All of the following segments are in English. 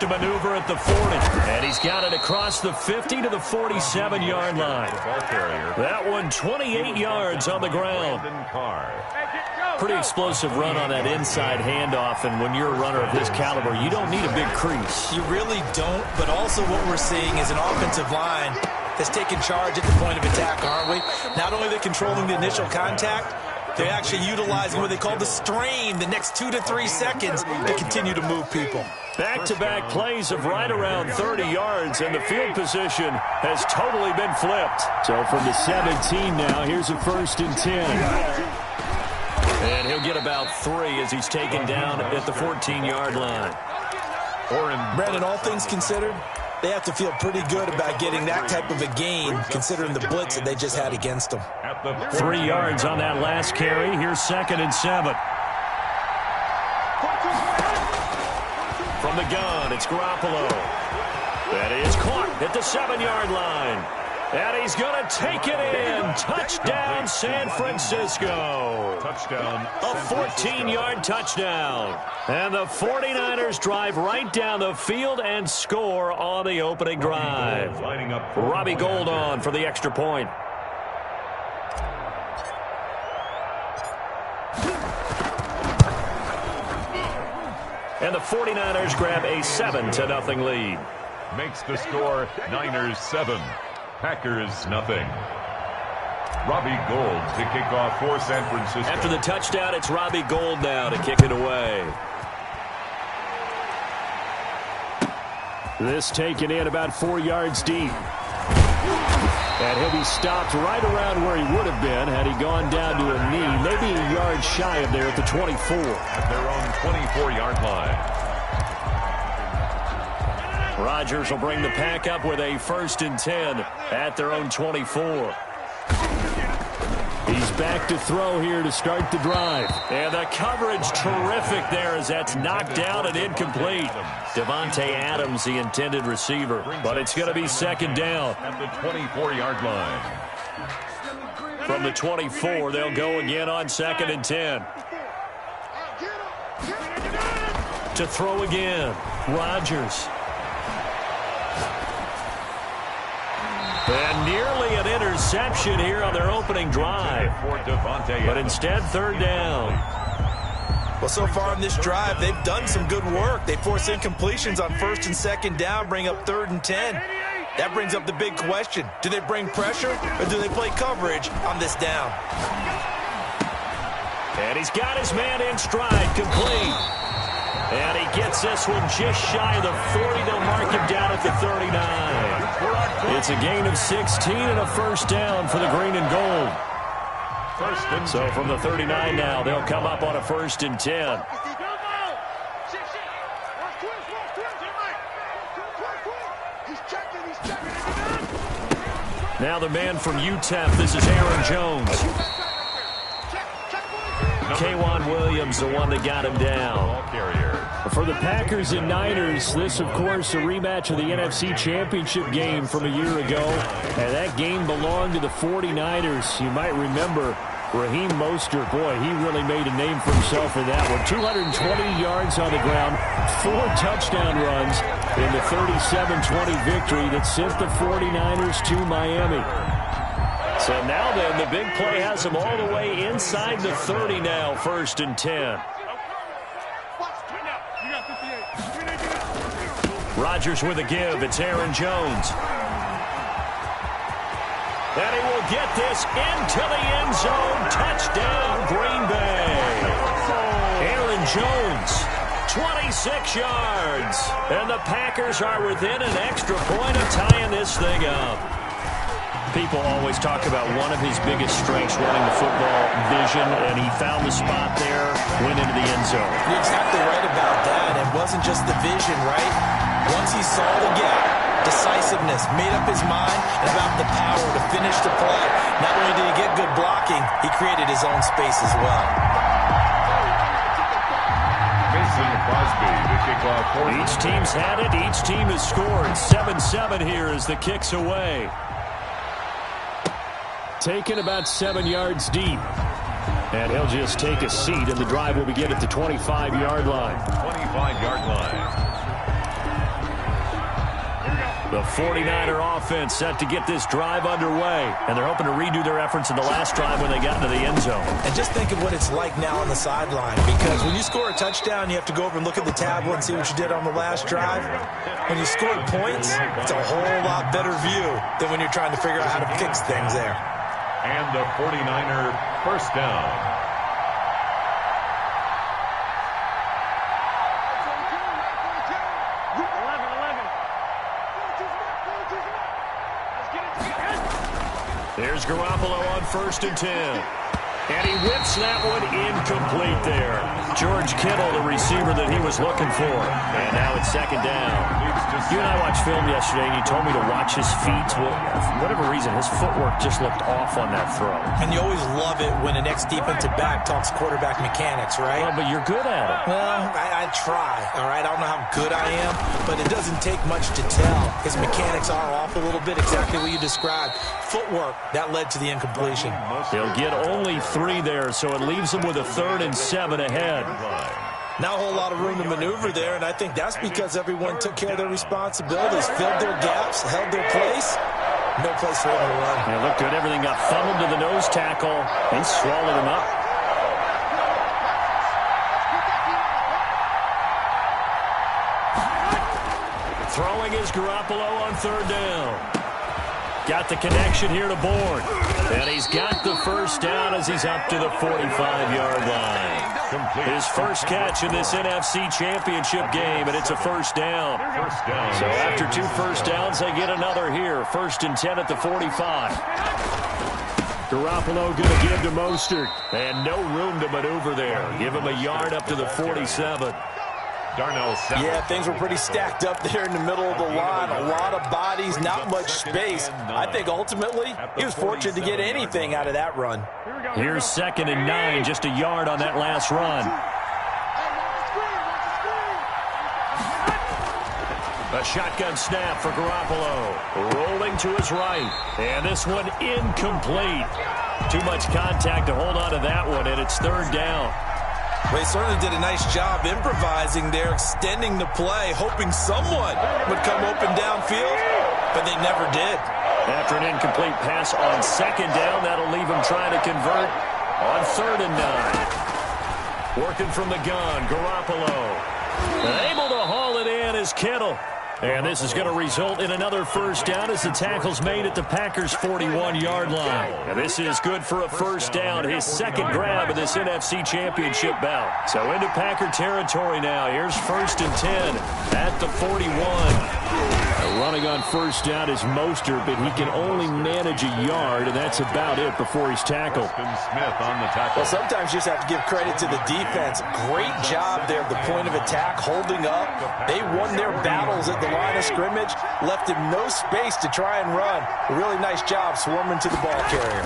to maneuver at the 40. And he's got it across the 50 to the 47-yard line. That one 28 yards on the ground. Pretty explosive run on that inside handoff, and when you're a runner of this caliber, you don't need a big crease. You really don't, but also what we're seeing is an offensive line that's taking charge at the point of attack, aren't we? Not only are they controlling the initial contact, they're actually utilizing what they call the strain, the next 2 to 3 seconds, to continue to move people. Back-to-back plays of right around 30 yards, and the field position has totally been flipped. So from the 17 now, here's a 1st and 10. And he'll get about 3 as he's taken down at the 14-yard line. Brandon, all things considered, they have to feel pretty good about getting that type of a gain, considering the blitz that they just had against them. 3 yards on that last carry. Here's 2nd and 7. From the gun, it's Garoppolo. That is caught at the 7-yard line. And he's going to take it in. Touchdown, San Francisco. Touchdown. A 14-yard touchdown. And the 49ers drive right down the field and score on the opening drive. Robbie Gould on for the extra point. And the 49ers grab a 7-0 lead. Makes the score Niners 7. Packers nothing. Robbie Gould to kick off for San Francisco. After the touchdown, it's Robbie Gould now to kick it away. This taken in about 4 yards deep. And he'll be stopped right around where he would have been had he gone down to a knee, maybe a yard shy of there at the 24. At their own 24-yard line. Rodgers will bring the pack up with a 1st and 10 at their own 24. He's back to throw here to start the drive. And the coverage terrific there as that's knocked down and incomplete. Devontae Adams, the intended receiver. But it's going to be 2nd down. At the 24-yard line. From the 24, they'll go again on 2nd and 10. To throw again, Rodgers. And nearly an interception here on their opening drive. But instead, 3rd down. Well, so far in this drive, they've done some good work. They force incompletions on 1st and 2nd down, bring up 3rd and 10. That brings up the big question. Do they bring pressure or do they play coverage on this down? And he's got his man in stride, complete. And he gets this one just shy of the 40. They'll mark him down at the 39. It's a gain of 16 and a 1st down for the green and gold. So from the 39 now, they'll come up on a 1st and 10. Now the man from UTEP, this is Aaron Jones. K'Wan Williams, the one that got him down. For the Packers and Niners, this, of course, a rematch of the NFC Championship game from a year ago. And that game belonged to the 49ers. You might remember Raheem Mostert. Boy, he really made a name for himself in that one. 220 yards on the ground, 4 touchdown runs in the 37-20 victory that sent the 49ers to Miami. So now then, the big play has them all the way inside the 30 now, 1st and 10. Rodgers with a give. It's Aaron Jones. And he will get this into the end zone. Touchdown, Green Bay. Aaron Jones, 26 yards. And the Packers are within an extra point of tying this thing up. People always talk about one of his biggest strengths running the football, vision, and he found the spot there, went into the end zone. You're exactly right about that. It wasn't just the vision, right? Once he saw the gap, decisiveness, made up his mind, and about the power to finish the play. Not only did he get good blocking, he created his own space as well. Mason Crosby, the kickoff. Each team's had it. Each team has scored. 7-7 here as the kick's away. Taken about 7 yards deep. And he'll just take a seat, and the drive will begin at the 25-yard line. 25-yard line. The 49er offense set to get this drive underway, and they're hoping to redo their efforts in the last drive when they got into the end zone. And just think of what it's like now on the sideline, because when you score a touchdown, you have to go over and look at the tablet and see what you did on the last drive. When you score points, it's a whole lot better view than when you're trying to figure out how to fix things there. And the 49er first down. There's Garoppolo on 1st and 10. And he whips that one incomplete there. George Kittle, the receiver that he was looking for. And now it's 2nd down. You and I watched film yesterday, and you told me to watch his feet. Well, for whatever reason, his footwork just looked off on that throw. And you always love it when an ex-defensive back talks quarterback mechanics, right? Well, but you're good at it. Well, I try, all right? I don't know how good I am, but it doesn't take much to tell. His mechanics are off a little bit, exactly what you described. Footwork, that led to the incompletion. He'll get only 3 there, so it leaves him with a 3rd and 7 ahead. Not a whole lot of room to maneuver there, and I think that's because everyone took care of their responsibilities, filled their gaps, held their place. No place for him to run. Yeah, looked good. Everything got funneled to the nose tackle. He swallowed him up. Throwing is Garoppolo on 3rd down. Got the connection here to Bourne. And he's got the first down as he's up to the 45-yard line. His first catch in this NFC Championship game, and it's a first down. So after 2 first downs, they get another here. 1st and 10 at the 45. Garoppolo going to give to Mostert. And no room to maneuver there. Give him a yard up to the 47. Yeah, things were pretty stacked up there in the middle of the line. A lot of bodies, not much space. I think ultimately he was fortunate to get anything out of that run. Here's 2nd and 9, just a yard on that last run. A shotgun snap for Garoppolo. Rolling to his right. And this one incomplete. Too much contact to hold on to that one, and it's 3rd down. They certainly did a nice job improvising there, extending the play, hoping someone would come open downfield, but they never did. After an incomplete pass on 2nd down, that'll leave him trying to convert on 3rd and 9. Working from the gun, Garoppolo. Able to haul it in is Kittle. And this is going to result in another first down as the tackle's made at the Packers' 41-yard line. And this is good for a first down, his 2nd grab of this NFC Championship bout. So into Packer territory now. Here's 1st and 10 at the 41. Running on first down is Mostert, but he can only manage a yard, and that's about it before he's tackled. Smith on the tackle. Well, sometimes you just have to give credit to the defense. Great job there at the point of attack, holding up. They won their battles at the line of scrimmage, left him no space to try and run. A really nice job swarming to the ball carrier.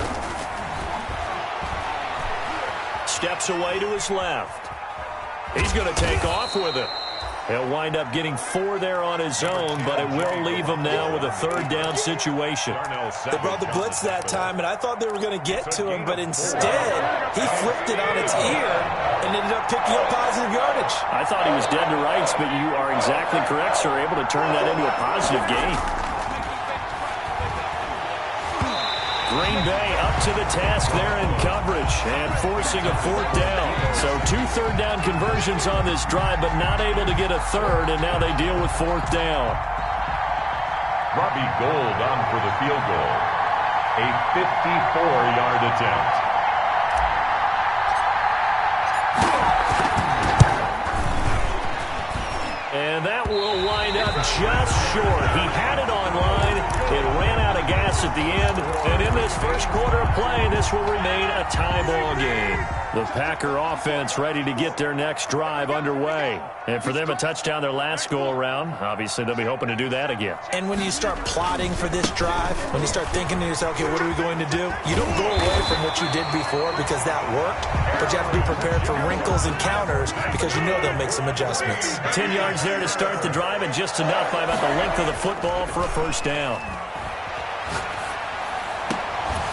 Steps away to his left. He's going to take off with it. He'll wind up getting 4 there on his own, but it will leave him now with a 3rd down situation. They brought the blitz that time, and I thought they were going to get to him, but instead, he flipped it on its ear and ended up picking up positive yardage. I thought he was dead to rights, but you are exactly correct, sir. Able to turn that into a positive gain. Green Bay up to the task there in coverage and forcing a 4th down. So 2 third-down conversions on this drive, but not able to get a 3rd, and now they deal with 4th down. Robbie Gould on for the field goal. A 54-yard attempt. And that will wind up just short. He had it online. It ran out of gas at the end. And in this first quarter of play, this will remain a tie ball game. The Packer offense ready to get their next drive underway. And for them, a touchdown their last go-around. Obviously, they'll be hoping to do that again. And when you start plotting for this drive, when you start thinking to yourself, okay, what are we going to do? You don't go away from what you did before because that worked. But you have to be prepared for wrinkles and counters because you know they'll make some adjustments. 10 yards there to start the drive, and just enough by about the length of the football for a first down.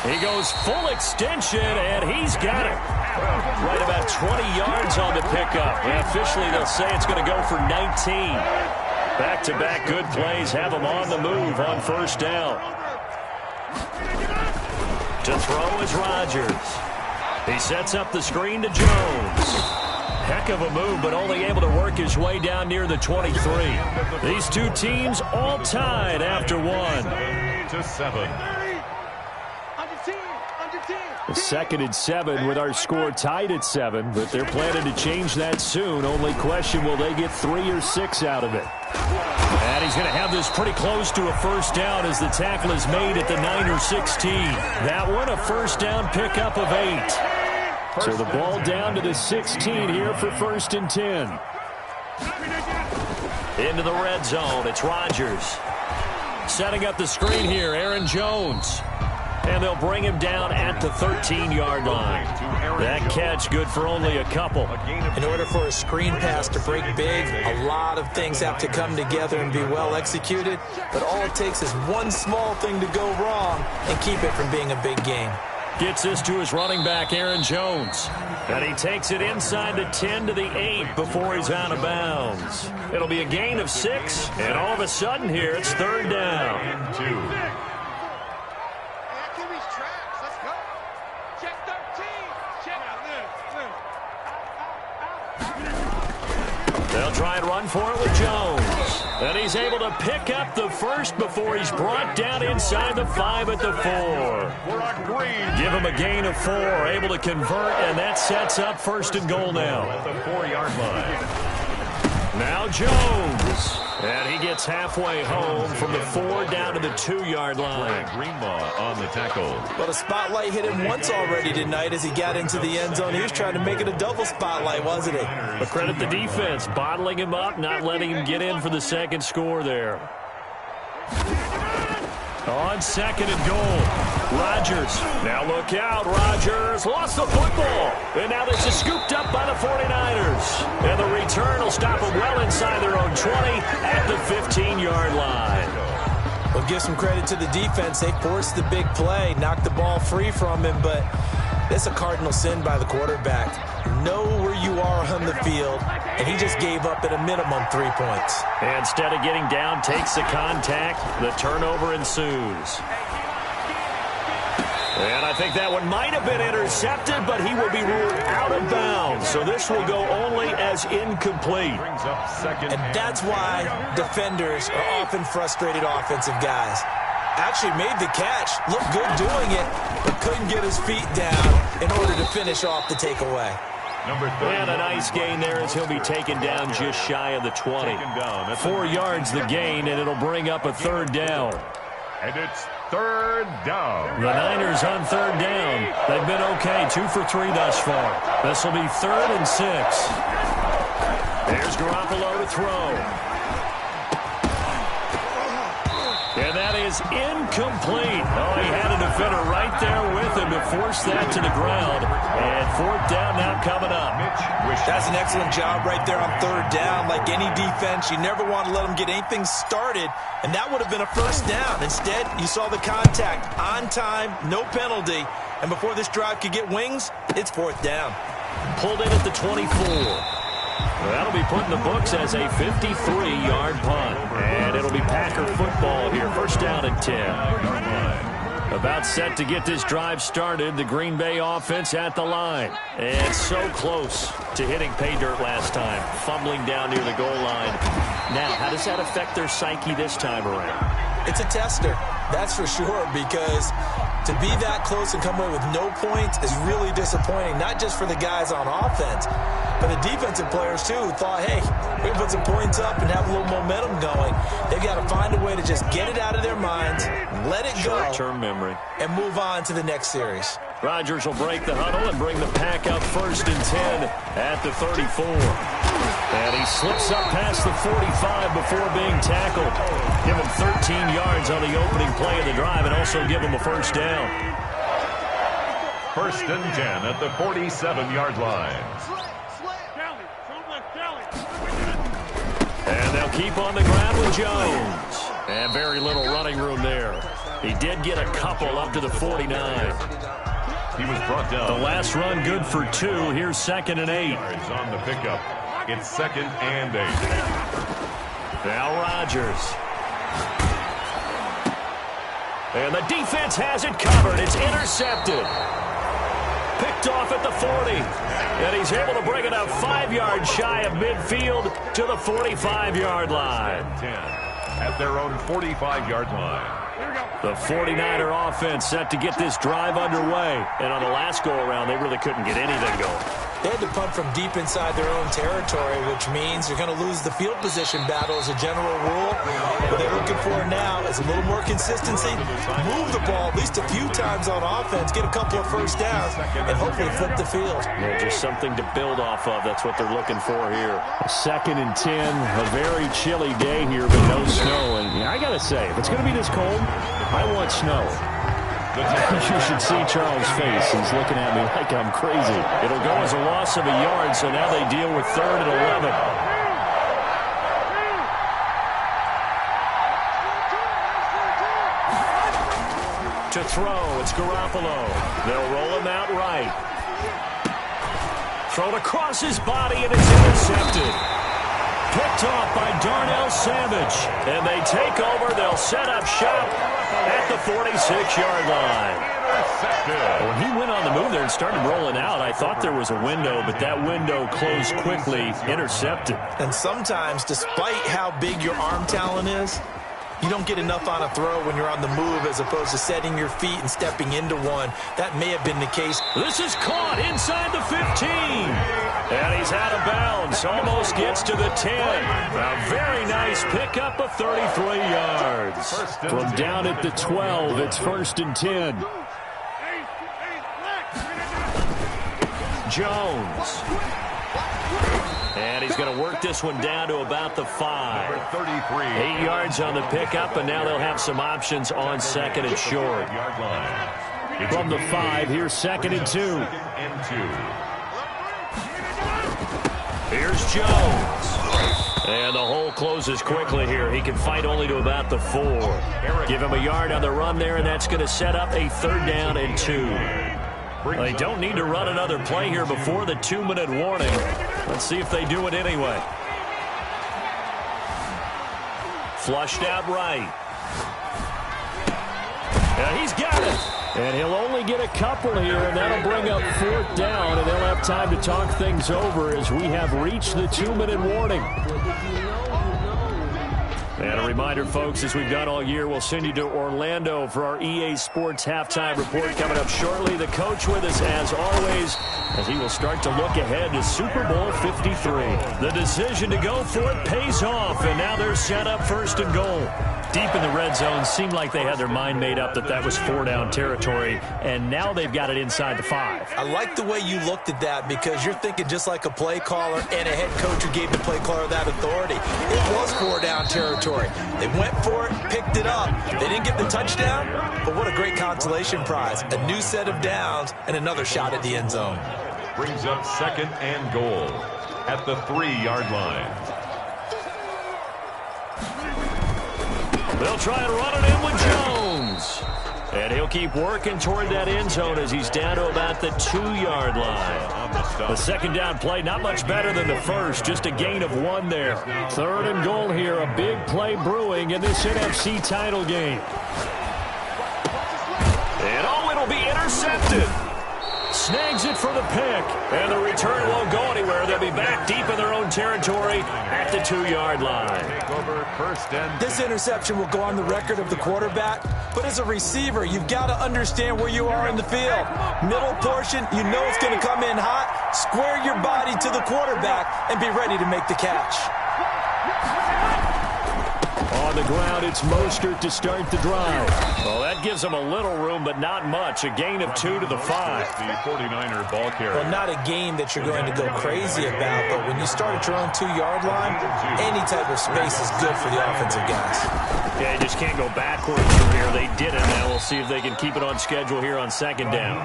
He goes full extension, and he's got it. Right about 20 yards on the pickup. And officially, they'll say it's going to go for 19. Back-to-back good plays have him on the move on first down. To throw is Rodgers. He sets up the screen to Jones. Heck of a move, but only able to work his way down near the 23. These two teams all tied after one. 7. The 2nd and 7 with our score tied at 7, but they're planning to change that soon. Only question, will they get 3 or 6 out of it? And he's going to have this pretty close to a first down as the tackle is made at the Niner 16. That one a first down pickup of 8. So the ball down to the 16 here for 1st and 10. Into the red zone, it's Rodgers. Setting up the screen here, Aaron Jones. And they'll bring him down at the 13-yard line. That catch good for only a couple. In order for a screen pass to break big, a lot of things have to come together and be well executed. But all it takes is one small thing to go wrong and keep it from being a big game. Gets this to his running back, Aaron Jones. And he takes it inside the 10 to the 8 before he's out of bounds. It'll be a gain of 6, and all of a sudden here, it's 3rd down. 2. They'll try and run for it with Jones. And he's able to pick up the first before he's brought down inside the 5 at the 4. Give him a gain of 4, able to convert, and that sets up 1st and goal now. At the 4-yard line. Now Jones. And he gets halfway home from the 4 down to the 2-yard line. Greenlaw on the tackle. Well, the spotlight hit him once already tonight as he got into the end zone. He was trying to make it a double spotlight, wasn't he? But credit the defense, bottling him up, not letting him get in for the 2nd score there. On 2nd and goal, Rodgers. Now look out, Rodgers lost the football. And now this is scooped up by the 49ers. And the return will stop them well inside their own 20 at the 15-yard line. We'll give some credit to the defense. They forced the big play, knocked the ball free from him, but that's a cardinal sin by the quarterback. Know where you are on the field, and he just gave up at a minimum 3 points. And instead of getting down, takes the contact. The turnover ensues. And I think that one might have been intercepted, but he will be ruled out of bounds. So this will go only as incomplete. Brings up 2nd. And that's why defenders are often frustrated offensive guys. Actually made the catch, looked good doing it, but couldn't get his feet down in order to finish off the takeaway. Number 3. And a nice gain there as he'll be taken down just shy of the 20. 4 yards the gain, and it'll bring up a 3rd down. And it's 3rd down. The Niners on 3rd down. They've been okay, 2 for 3 thus far. This will be 3rd and 6. There's Garoppolo to throw. And that is incomplete. Oh, he had a defender right there with him to force that to the ground. And 4th down now coming up. That's an excellent job right there on 3rd down. Like any defense, you never want to let them get anything started, and that would have been a 1st down. Instead, you saw the contact on time, no penalty, and before this drive could get wings, it's 4th down. Pulled in at the 24. That'll be put in the books as a 53-yard punt. And it'll be Packer football here. 1st down and 10. About set to get this drive started. The Green Bay offense at the line. And so close to hitting pay dirt last time. Fumbling down near the goal line. Now, how does that affect their psyche this time around? It's a tester, that's for sure, because to be that close and come away with no points is really disappointing, not just for the guys on offense, but the defensive players, too, who thought, hey, we can put some points up and have a little momentum going. They've got to find a way to just get it out of their minds, let it go, short-term memory, and move on to the next series. Rodgers will break the huddle and bring the pack up 1st and 10 at the 34. And he slips up past the 45 before being tackled. Give him 13 yards on the opening play of the drive and also give him a 1st down. 1st and 10 at the 47-yard line. And they'll keep on the ground with Jones. And very little running room there. He did get a couple up to the 49. He was brought down. The last run good for 2. Here's 2nd and 8. On the pickup. It's 2nd and 8. Now Rodgers. And the defense has it covered. It's intercepted. Picked off at the 40. And he's able to bring it up 5 yards shy of midfield to the 45-yard line. 10 at their own 45-yard line. The 49er offense set to get this drive underway. And on the last go-around, they really couldn't get anything going. They had to punt from deep inside their own territory, which means you're going to lose the field position battle as a general rule. What they're looking for now is a little more consistency, move the ball at least a few times on offense, get a couple of first downs, and hopefully flip the field. Yeah, just something to build off of. That's what they're looking for here. 2nd and 10, a very chilly day here, but no snow. And I got to say, if it's going to be this cold, I want snow. You should see Charles' face. He's looking at me like I'm crazy. It'll go as a loss of a yard, so now they deal with 3rd and 11. To throw, it's Garoppolo. They'll roll him out right. Thrown across his body, and it's intercepted. Picked off by Darnell Savage. And they take over. They'll set up shop at the 46-yard line. When he went on the move there and started rolling out, I thought there was a window, but that window closed quickly, intercepted. And sometimes, despite how big your arm talent is, you don't get enough on a throw when you're on the move as opposed to setting your feet and stepping into one. That may have been the case. This is caught inside the 15. And he's out of bounds. Almost gets to the 10. A very nice pickup of 33 yards. From down at the 12, it's 1st and 10. Jones. And he's going to work this one down to about the 5. 33. 8 yards on the pickup, and now they'll have some options on 2nd and short. From the 5, here's 2nd and 2. Here's Jones. And the hole closes quickly here. He can fight only to about the 4. Give him a yard on the run there, and that's going to set up a 3rd down and 2. They don't need to run another play here before the 2-minute warning. Let's see if they do it anyway. Flushed out right. And he's got it. And he'll only get a couple here, and that'll bring up 4th down, and they'll have time to talk things over as we have reached the 2-minute warning. And a reminder, folks, as we've done all year, we'll send you to Orlando for our EA Sports halftime report coming up shortly. The coach with us, as always, as he will start to look ahead to Super Bowl 53. The decision to go for it pays off, and now they're set up 1st and goal. Deep in the red zone, seemed like they had their mind made up that was 4-down territory, and now they've got it inside the 5. I like the way you looked at that because you're thinking just like a play caller and a head coach who gave the play caller that authority. It was 4-down territory. They went for it, picked it up. They didn't get the touchdown, but what a great consolation prize. A new set of downs and another shot at the end zone. Brings up 2nd and goal at the 3-yard line. They'll try and run it in with Jones. And he'll keep working toward that end zone as he's down to about the 2-yard line. The 2nd down play, not much better than the first, just a gain of 1 there. 3rd and goal here, a big play brewing in this NFC title game. And it'll be intercepted. Snags it for the pick, and the return won't go anywhere. They'll be back deep in their own territory at the 2-yard line. This interception will go on the record of the quarterback, but as a receiver, you've got to understand where you are in the field. Middle portion, you know it's going to come in hot. Square your body to the quarterback and be ready to make the catch. On the ground, it's Mostert to start the drive. Well, that gives them a little room, but not much. A gain of 2 to the 5. The 49er ball carrier. Well, not a game that you're going to go crazy about, but when you start at your own 2-yard line, any type of space is good for the offensive guys. Yeah, you just can't go backwards from here. They did it. Now we'll see if they can keep it on schedule here on 2nd down.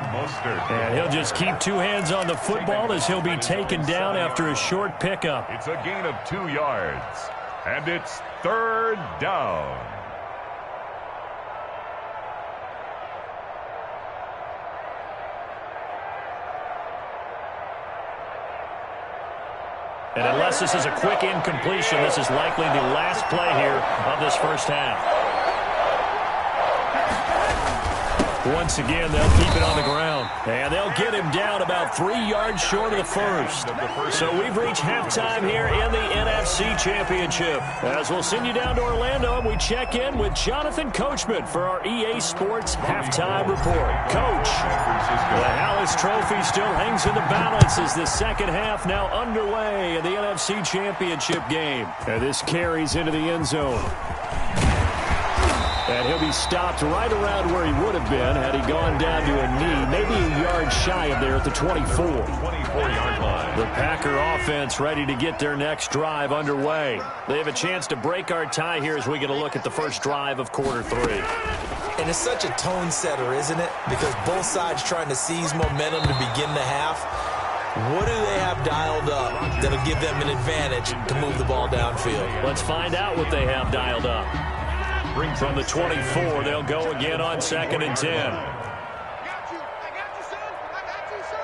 And he'll just keep 2 hands on the football as he'll be taken down after a short pickup. It's a gain of 2 yards. And it's 3rd down. And unless this is a quick incompletion, this is likely the last play here of this first half. Once again, they'll keep it on the ground. And they'll get him down about 3 yards short of the first. So we've reached halftime here in the NFC Championship. As we'll send you down to Orlando, we check in with Jonathan Coachman for our EA Sports Halftime Report. Coach, the Hallis Trophy still hangs in the balance as the second half now underway in the NFC Championship game. And this carries into the end zone. And he'll be stopped right around where he would have been had he gone down to a knee, maybe a yard shy of there at the 24. 24-yard line. The Packer offense ready to get their next drive underway. They have a chance to break our tie here as we get a look at the first drive of quarter 3. And it's such a tone setter, isn't it? Because both sides trying to seize momentum to begin the half. What do they have dialed up that'll give them an advantage to move the ball downfield? Let's find out what they have dialed up. From the 24, they'll go again on 2nd and 10. I got you, son. I got you, son.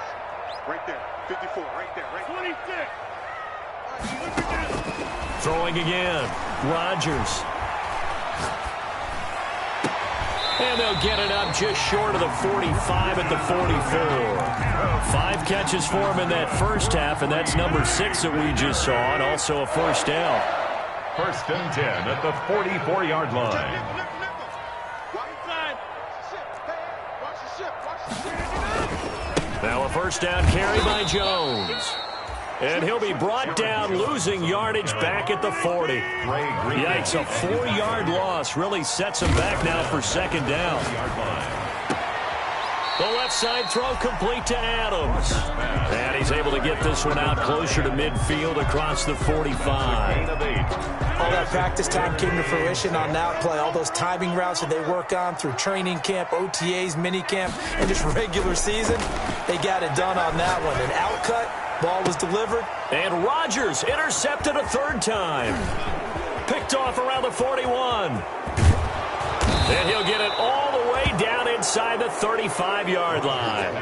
Right there, 54, right there, right 26. Throwing again, Rodgers. And they'll get it up just short of the 45 at the 44. 5 catches for him in that first half, and that's number 6 that we just saw, and also a first down. 1st and 10 at the 44-yard line. Now a first down carry by Jones. And he'll be brought down, losing yardage back at the 40. Yikes, a 4-yard loss really sets him back now for 2nd down. The left side throw complete to Adams. And he's able to get this one out closer to midfield across the 45. All that practice time came to fruition on that play. All those timing routes that they work on through training camp, OTAs, minicamp, and just regular season, they got it done on that one. An outcut, ball was delivered. And Rodgers intercepted a 3rd time. Picked off around the 41. And he'll get it all the way down inside the 35-yard line.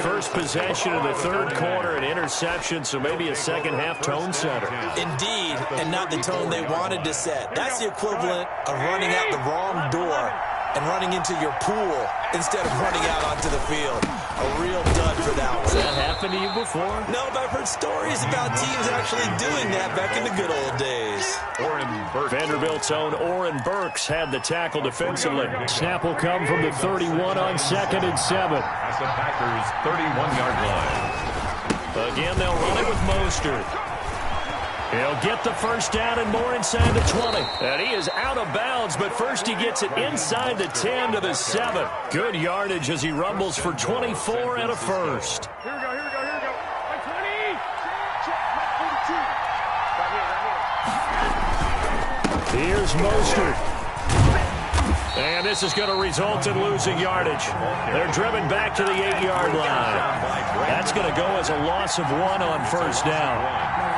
First possession of the 3rd quarter, an interception, so maybe a second-half tone setter. Indeed, and not the tone they wanted to set. That's the equivalent of running out the wrong door and running into your pool instead of running out onto the field. A real dud for that one. Has that happened to you before? No, but I've heard stories about teams actually doing that back in the good old days. Vanderbilt's own Oren Burks had the tackle defensively. Snap will come from the 31 on 2nd and 7. That's the Packers' 31-yard line. Again, they'll run it with Mostert. He'll get the first down and more inside the 20. And he is out of bounds, but first he gets it inside the 10 to the 7. Good yardage as he rumbles for 24 and a first. Here we go. Like 20. Check, 42. Here's Mostert. And this is going to result in losing yardage. They're driven back to the 8-yard line. That's going to go as a loss of 1 on first down.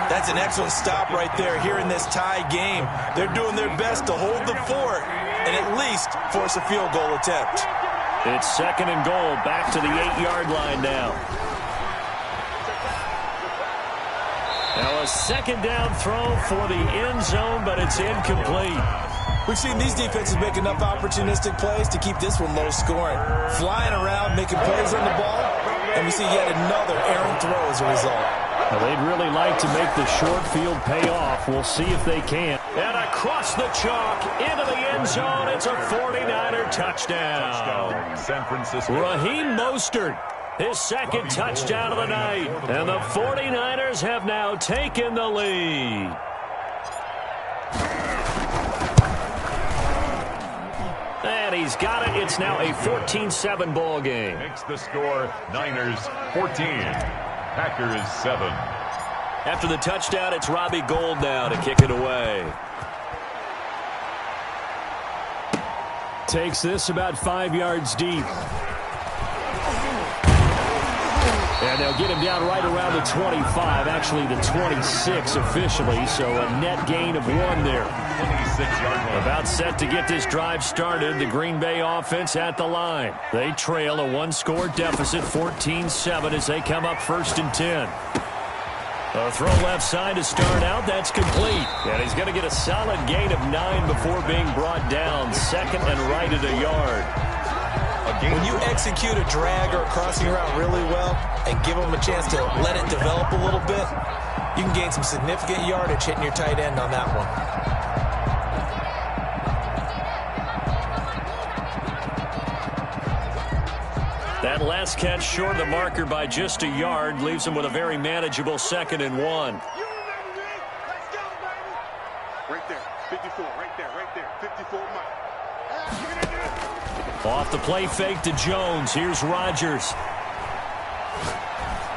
That's an excellent stop right there here in this tie game. They're doing their best to hold the fort and at least force a field goal attempt. It's 2nd and goal, back to the 8-yard line now. Now a 2nd down throw for the end zone, but it's incomplete. We've seen these defenses make enough opportunistic plays to keep this one low scoring. Flying around, making plays on the ball, and we see yet another errant throw as a result. Well, they'd really like to make the short field pay off. We'll see if they can. And across the chalk, into the end zone, it's a 49er touchdown. San Francisco. Raheem Mostert, his 2nd touchdown of the night. And the 49ers have now taken the lead. And he's got it. It's now a 14-7 ball game. Makes the score Niners 14. Packers 7. After the touchdown, it's Robbie Gould now to kick it away. Takes this about 5 yards deep. And they'll get him down right around the 25, actually the 26 officially, so a net gain of 1 there. 26-yard line. About set to get this drive started, the Green Bay offense at the line. They trail a 1-score deficit, 14-7, as they come up 1st and 10. A throw left side to start out. That's complete. And he's going to get a solid gain of 9 before being brought down. Second and right at a yard. When you execute a drag or a crossing route really well and give them a chance to let it develop a little bit, you can gain some significant yardage hitting your tight end on that one. That last catch short of the marker by just a yard leaves him with a very manageable 2nd and 1. You remember me? Let's go, baby. Right there. 54. Right there. 54 Mike. Off the play fake to Jones. Here's Rodgers.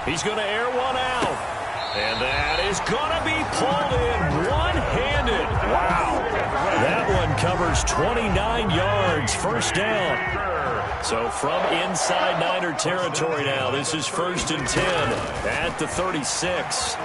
He's going to air one out. And that is going to be pulled in one-handed. Wow. That one covers 29 yards. First down. So from inside Niner territory now, this is 1st and 10 at the 36.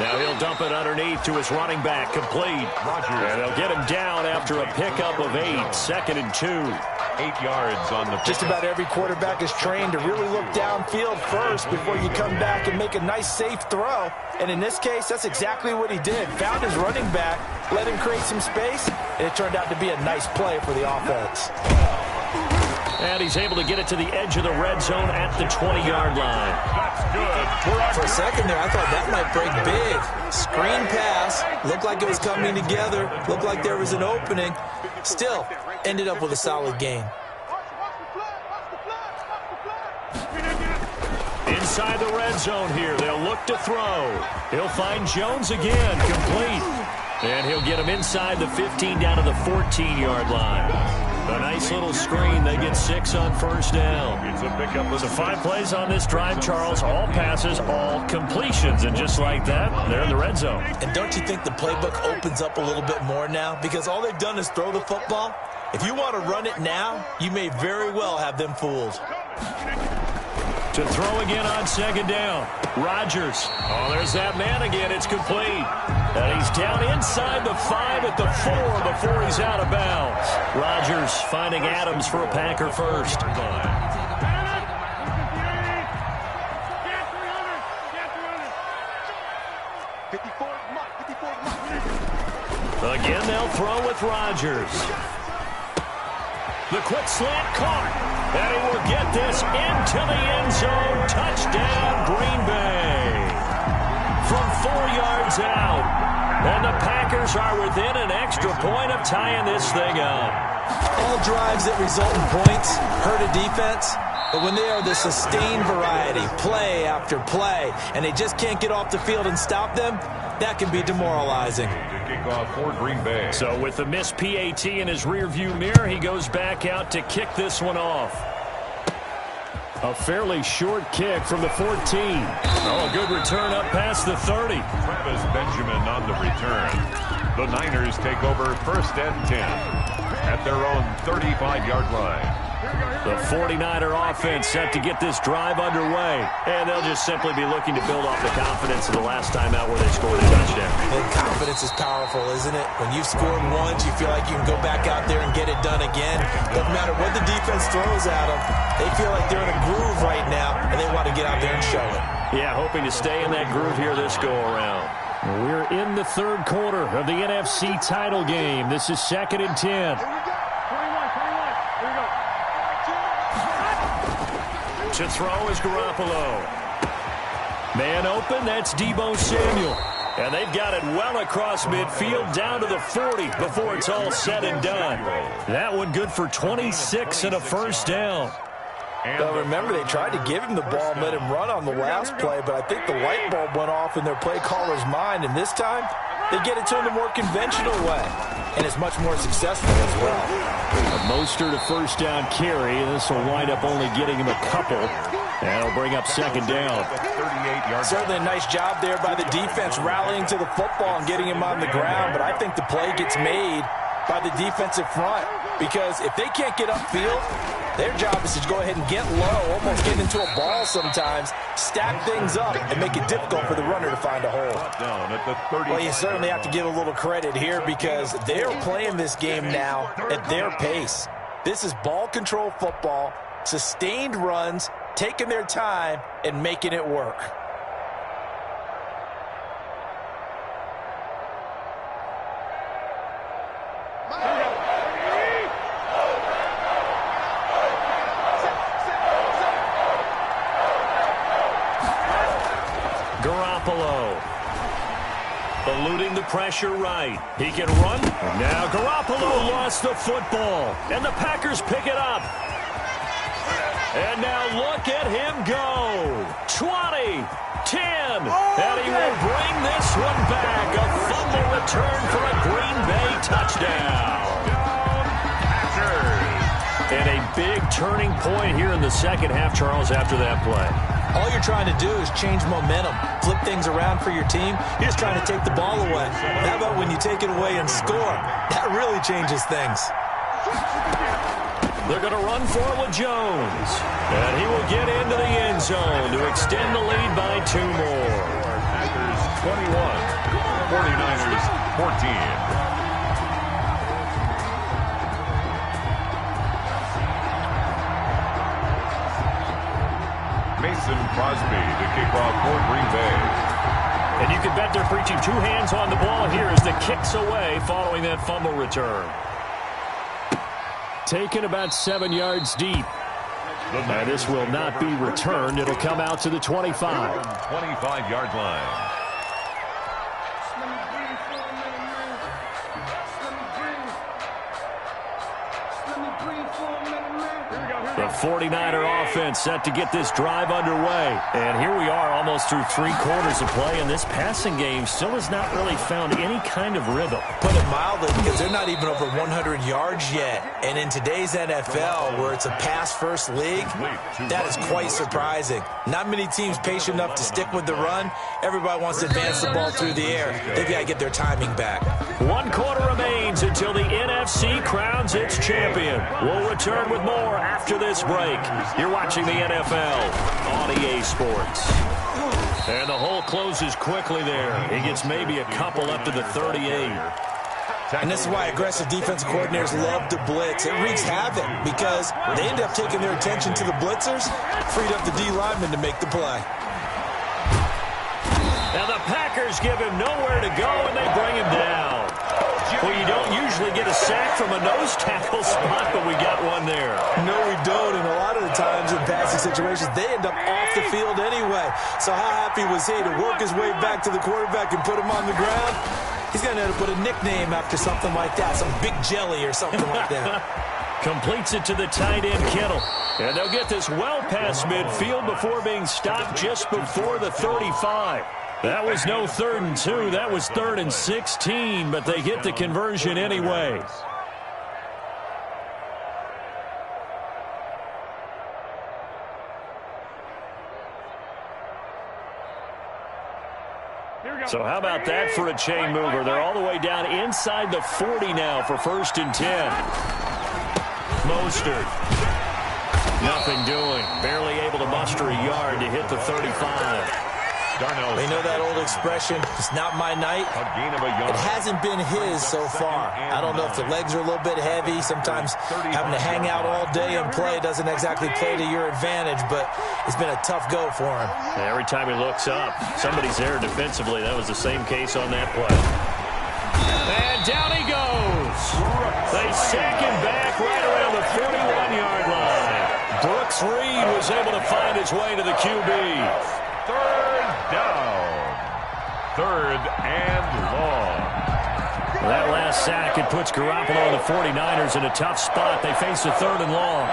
Now he'll dump it underneath to his running back, complete. And they'll get him down after a pickup of 8, 2nd and 2. 8 yards on the pickup. Just about every quarterback is trained to really look downfield first before you come back and make a nice, safe throw. And in this case, that's exactly what he did. Found his running back, let him create some space, and it turned out to be a nice play for the offense. And he's able to get it to the edge of the red zone at the 20-yard line. That's good. For a second there, I thought that might break big. Screen pass, looked like it was coming together, looked like there was an opening. Still, ended up with a solid gain. Inside the red zone here, they'll look to throw. He'll find Jones again, complete. And he'll get him inside the 15 down to the 14-yard line. A nice little screen. They get 6 on first down. It's a pickup. So 5 plays on this drive, Charles. All passes, all completions. And just like that, they're in the red zone. And don't you think the playbook opens up a little bit more now? Because all they've done is throw the football. If you want to run it now, you may very well have them fooled. To throw again on 2nd down. Rodgers. Oh, there's that man again. It's complete. And he's down inside the 5 at the 4 before he's out of bounds. Rodgers finding Adams for a Packer first. Again, they'll throw with Rodgers. The quick slant caught. And he will get this into the end zone. Touchdown, Green Bay. From 4 yards out. And the Packers are within an extra point of tying this thing up. All drives that result in points hurt a defense. But when they are the sustained variety, play after play, and they just can't get off the field and stop them, that can be demoralizing. Kickoff for Green Bay. So with the missed PAT in his rearview mirror, he goes back out to kick this one off. A fairly short kick from the 14. Oh, a good return up past the 30. Travis Benjamin on the return. The Niners take over 1st and 10 at their own 35-yard line. The 49er offense set to get this drive underway. And they'll just simply be looking to build off the confidence of the last time out where they scored a touchdown. And confidence is powerful, isn't it? When you've scored once, you feel like you can go back out there and get it done again. Doesn't matter what the defense throws at them. They feel like they're in a groove right now, and they want to get out there and show it. Yeah, hoping to stay in that groove here this go-around. We're in the 3rd quarter of the NFC title game. This is 2nd and 10. To throw is Garoppolo. Man open, that's Deebo Samuel. And they've got it well across midfield down to the 40 before it's all said and done. That one good for 26 and a first down. Well, remember, they tried to give him the ball and let him run on the last play, but I think the light bulb went off in their play caller's mind, and this time they get it to him the more conventional way, and it's much more successful as well. A Mostert a first down carry. This will wind up only getting him a couple. That'll bring up 2nd down. Certainly a nice job there by the defense rallying to the football and getting him on the ground, but I think the play gets made by the defensive front because if they can't get upfield, their job is to go ahead and get low, almost get into a ball sometimes, stack things up, and make it difficult for the runner to find a hole. Well, you certainly have to give a little credit here because they're playing this game now at their pace. This is ball control football, sustained runs, taking their time, and making it work. pressure right. He can run. Now Garoppolo lost the football, and the Packers pick it up. And now look at him go. 20, 10, and he will bring this one back. A fumble return for a Green Bay touchdown. And a big turning point here in the second half, Charles, after that play. All you're trying to do is change momentum, flip things around for your team. You're just trying to take the ball away. How about when you take it away and score? That really changes things. They're going to run for it with Jones. And he will get into the end zone to extend the lead by 2 more. Packers 21, 49ers 14. Mason Crosby to kick off for Green Bay. And you can bet they're preaching 2 hands on the ball here as the kick's away following that fumble return. Taken about 7 yards deep. And this will not be returned. It'll come out to the 25. 25-yard line. The 49er offense set to get this drive underway. And here we are almost through 3 quarters of play, and this passing game still has not really found any kind of rhythm. Put it mildly, because they're not even over 100 yards yet. And in today's NFL, where it's a pass-first league, that is quite surprising. Not many teams patient enough to stick with the run. Everybody wants to advance the ball through the air. They've got to get their timing back. 1 quarter remains until the NFC crowns its champion. We'll return with more after this break. You're watching the NFL on EA Sports. And the hole closes quickly there. He gets maybe a couple up to the 38. And this is why aggressive defensive coordinators love to blitz. It wreaks havoc because they end up taking their attention to the blitzers, freed up the D lineman to make the play. Now the Packers give him nowhere to go, and they bring him down. Well, you don't usually get a sack from a nose tackle spot, but we got one there. No, we don't, and a lot of the times in passing situations, they end up off the field anyway. So how happy was he to work his way back to the quarterback and put him on the ground? He's going to have to put a nickname after something like that, some Big Jelly or something like that. Completes it to the tight end, Kittle. And they'll get this well past midfield before being stopped just before the 35. That was no 3rd and 2. That was 3rd and 16, but they get the conversion anyway. So how about that for a chain mover? They're all the way down inside the 40 now for 1st and 10. Mostert. Nothing doing. Barely able to muster a yard to hit the 35. They know that old expression, it's not my night. It hasn't been his so far. I don't know if the legs are a little bit heavy. Sometimes having to hang out all day and play doesn't exactly play to your advantage, but it's been a tough go for him. Every time he looks up, somebody's there defensively. That was the same case on that play. And down he goes. They sack him back right around the 41-yard line. Brooks Reed was able to find his way to the QB. 3rd down. 3rd and long. Well, that last sack, it puts Garoppolo and the 49ers in a tough spot. They face a 3rd and long.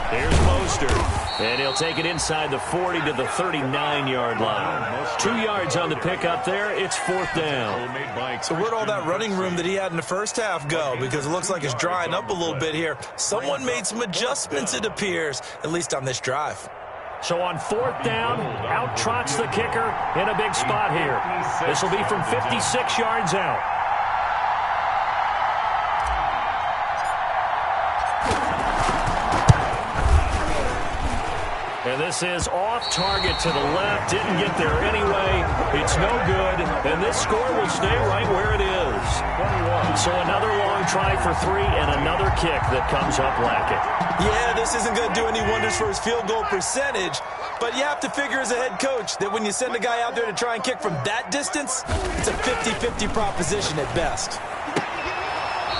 Here's Mostert. And he'll take it inside the 40 to the 39-yard line. 2 yards on the pickup there. It's 4th down. So where'd all that running room that he had in the first half go? Because it looks like it's drying up a little bit here. Someone made some adjustments, it appears, at least on this drive. So on 4th down, out trots the kicker in a big spot here. This will be from 56 yards out. And this is off target to the left. Didn't get there anyway. It's no good. And this score will stay right where it is. So another long try for 3 and another kick that comes up lacking. Yeah, this isn't going to do any wonders for his field goal percentage. But you have to figure as a head coach that when you send a guy out there to try and kick from that distance, it's a 50-50 proposition at best.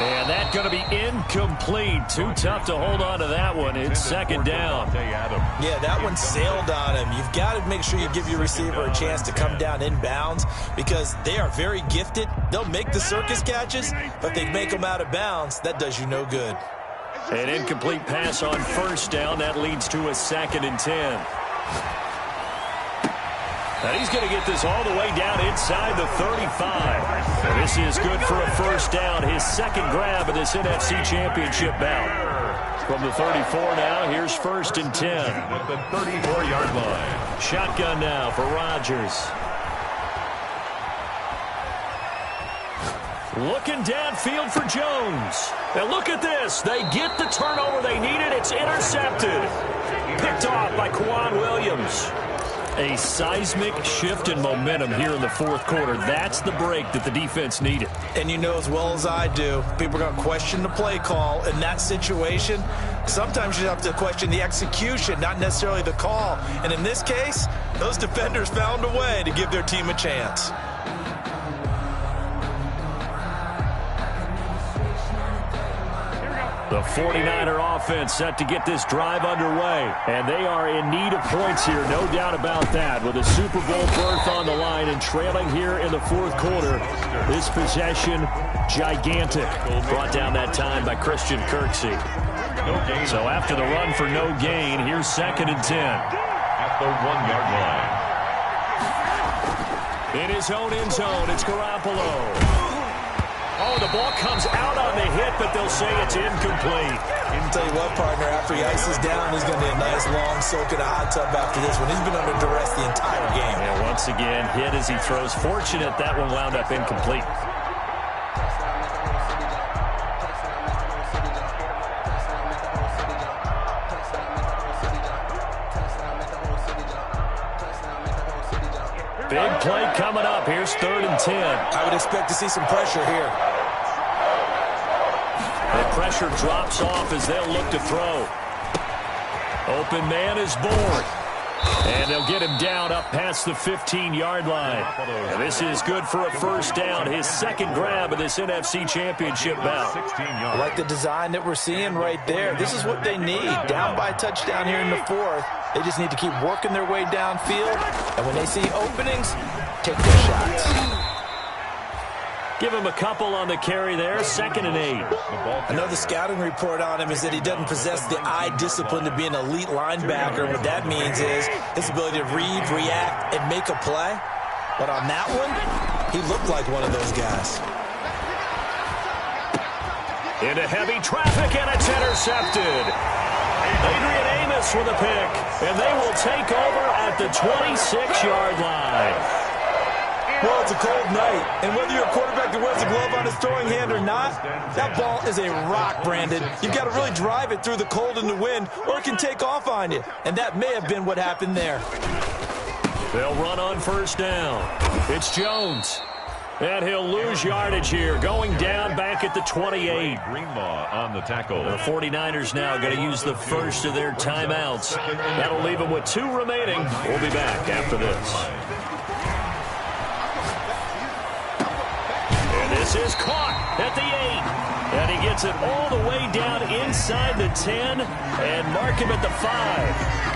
And that's going to be incomplete. Too tough to hold on to that one. It's second down. Yeah, that one sailed on him. You've got to make sure you give your receiver a chance to come down inbounds because they are very gifted. They'll make the circus catches, but they make them out of bounds. That does you no good. An incomplete pass on first down. That leads to a 2nd and 10. And he's going to get this all the way down inside the 35. And this is good for a first down. His second grab of this NFC Championship bout. From the 34 now, here's 1st and 10. At the 34-yard line. Shotgun now for Rodgers. Looking downfield for Jones. And look at this. They get the turnover they needed. It's intercepted. Picked off by Kwan Williams. A seismic shift in momentum here in the 4th quarter. That's the break that the defense needed. And you know as well as I do, people are going to question the play call in that situation. Sometimes you have to question the execution, not necessarily the call. And in this case, those defenders found a way to give their team a chance. The 49er offense set to get this drive underway. And they are in need of points here, no doubt about that. With a Super Bowl berth on the line and trailing here in the 4th quarter. This possession, gigantic. Brought down that time by Christian Kirksey. So after the run for no gain, here's 2nd and 10. At the 1-yard line. In his own end zone, it's Garoppolo. Oh, the ball comes out on the hit, but they'll say it's incomplete. I'll tell you what, partner, after he ices down, he's going to need a nice long soak in a hot tub after this one. He's been under duress the entire game. And once again, hit as he throws. Fortunate that one wound up incomplete. Big play coming up. Here's 3rd and 10. I would expect to see some pressure here. The pressure drops off as they'll look to throw. Open man is born. And they'll get him down up past the 15-yard line. And this is good for a first down. His second grab of this NFC Championship bout. I like the design that we're seeing right there. This is what they need. Down by a touchdown here in the 4th. They just need to keep working their way downfield. And when they see openings, take their shots. Give him a couple on the carry there. 2nd and 8. I know the scouting report on him is that he doesn't possess the eye discipline to be an elite linebacker. What that means is his ability to read, react, and make a play. But on that one, he looked like one of those guys. Into heavy traffic, and it's intercepted. Adrian Amos with a pick, and they will take over at the 26-yard line. Well, it's a cold night, and whether you're a quarterback that wears a glove on his throwing hand or not, that ball is a rock, Brandon. You've got to really drive it through the cold and the wind, or it can take off on you. And that may have been what happened there. They'll run on first down. It's Jones. And he'll lose yardage here, going down back at the 28. Greenlaw on the tackle. The 49ers now going to use the first of their timeouts. That'll leave them with 2 remaining. We'll be back after this. And this is caught at the 8. And he gets it all the way down inside the 10 and mark him at the 5.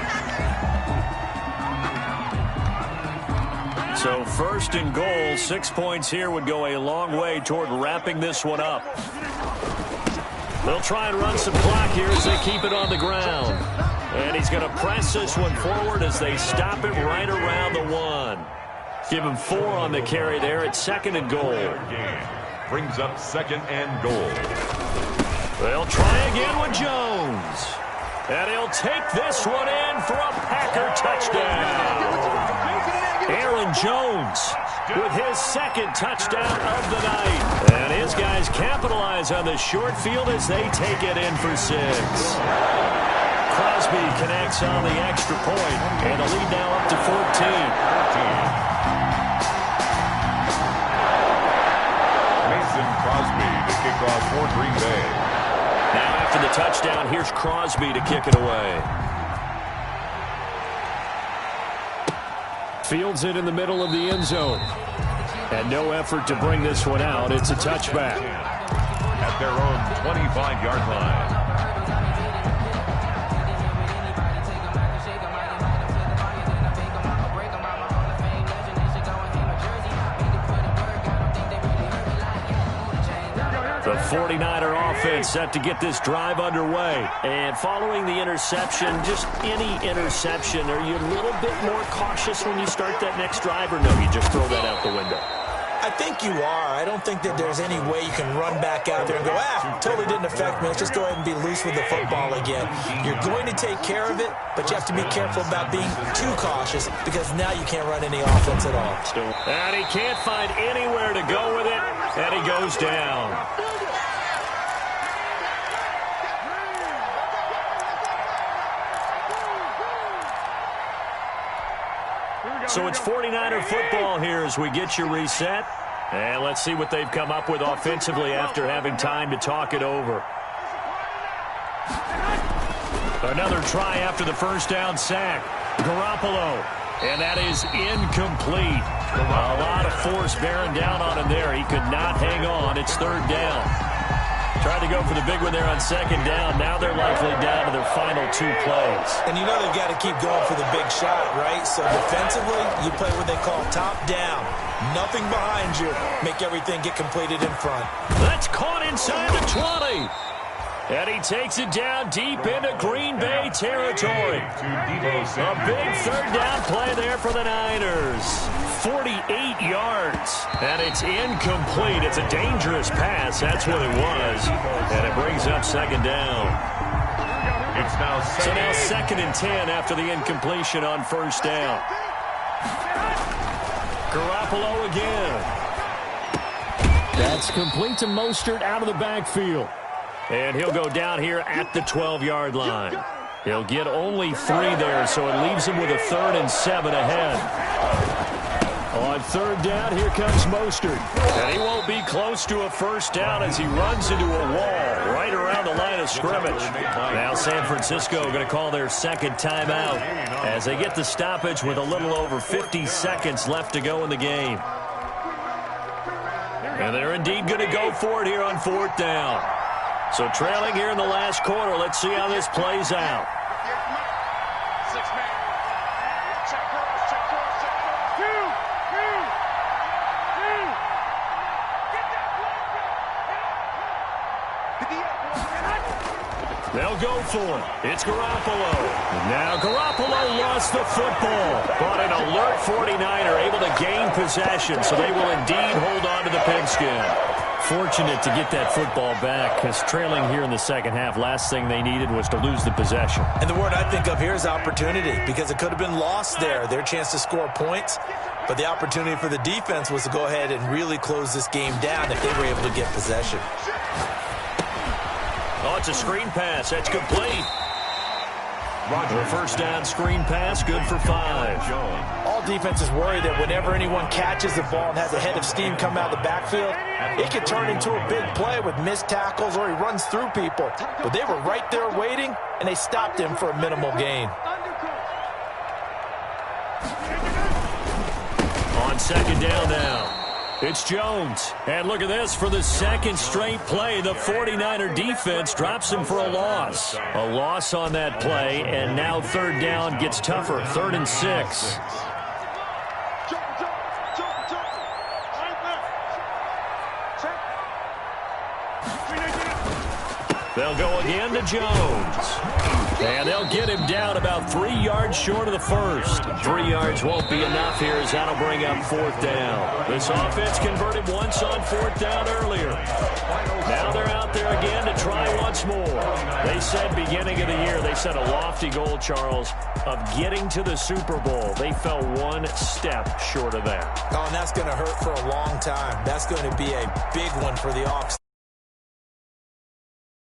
So 1st and goal, 6 points here would go a long way toward wrapping this one up. They'll try and run some clock here as they keep it on the ground. And he's going to press this one forward as they stop it right around the 1. Give him 4 on the carry there at 2nd and goal. Brings up 2nd and goal. They'll try again with Jones. And he'll take this one in for a Packer touchdown. Aaron Jones with his 2nd touchdown of the night. And his guys capitalize on the short field as they take it in for 6. Crosby connects on the extra point, and the lead now up to 14. Mason Crosby to kick off for Green Bay. Now after the touchdown, here's Crosby to kick it away. Fields it in the middle of the end zone. And no effort to bring this one out. It's a touchback. at their own 25-yard line. The 49er offense set to get this drive underway. And following the interception, just any interception, are you a little bit more cautious when you start that next drive, or no, you just throw that out the window? I think you are. I don't think that there's any way you can run back out there and go, totally didn't affect me. Let's just go ahead and be loose with the football again. You're going to take care of it, but you have to be careful about being too cautious because now you can't run any offense at all. And he can't find anywhere to go with it, and he goes down. So it's 49er football here as we get you reset. And let's see what they've come up with offensively after having time to talk it over. Another try after the first down sack. Garoppolo. And that is incomplete. A lot of force bearing down on him there. He could not hang on. It's third down. Tried to go for the big one there on second down. Now they're likely down to their final 2 plays. And you know they've got to keep going for the big shot, right? So defensively, you play what they call top down. Nothing behind you. Make everything get completed in front. That's caught inside the 20. And he takes it down deep into Green Bay territory. A big third down play there for the Niners. 48 yards. And it's incomplete. It's a dangerous pass. That's what it was. And it brings up second down. It's now So now second and 10 after the incompletion on first down. Garoppolo again. That's complete to Mostert out of the backfield. And he'll go down here at the 12-yard line. He'll get only 3 there, so it leaves him with a 3rd and 7 ahead. On third down, here comes Mostert. And he won't be close to a first down as he runs into a wall right around the line of scrimmage. Now San Francisco going to call their second timeout as they get the stoppage with a little over 50 seconds left to go in the game. And they're indeed going to go for it here on fourth down. So trailing here in the last quarter, let's see how this plays out. They'll go for it. It's Garoppolo. Now Garoppolo lost the football, but an alert 49er able to gain possession, so they will indeed hold on to the pigskin. Fortunate to get that football back, because trailing here in the second half, last thing they needed was to lose the possession. And the word I think of here is opportunity, because it could have been lost there, their chance to score points. But the opportunity for the defense was to go ahead and really close this game down if they were able to get possession. Oh, it's a screen pass. That's complete. Roger, first down screen pass, good for 5. All defenses worry that whenever anyone catches the ball and has a head of steam come out of the backfield, it could turn into a big play with missed tackles or he runs through people. But they were right there waiting, and they stopped him for a minimal gain. On second down now. It's Jones. And look at this. For the second straight play, the 49er defense drops him for a loss. A loss on that play, and now third down gets tougher. 3rd and 6. They'll go again to Jones. And they'll get him down about 3 yards short of the first. 3 yards won't be enough here as that'll bring up fourth down. This offense converted once on fourth down earlier. Now they're out there again to try once more. They said beginning of the year, they set a lofty goal, Charles, of getting to the Super Bowl. They fell one step short of that. Oh, and that's going to hurt for a long time. That's going to be a big one for the Hawks.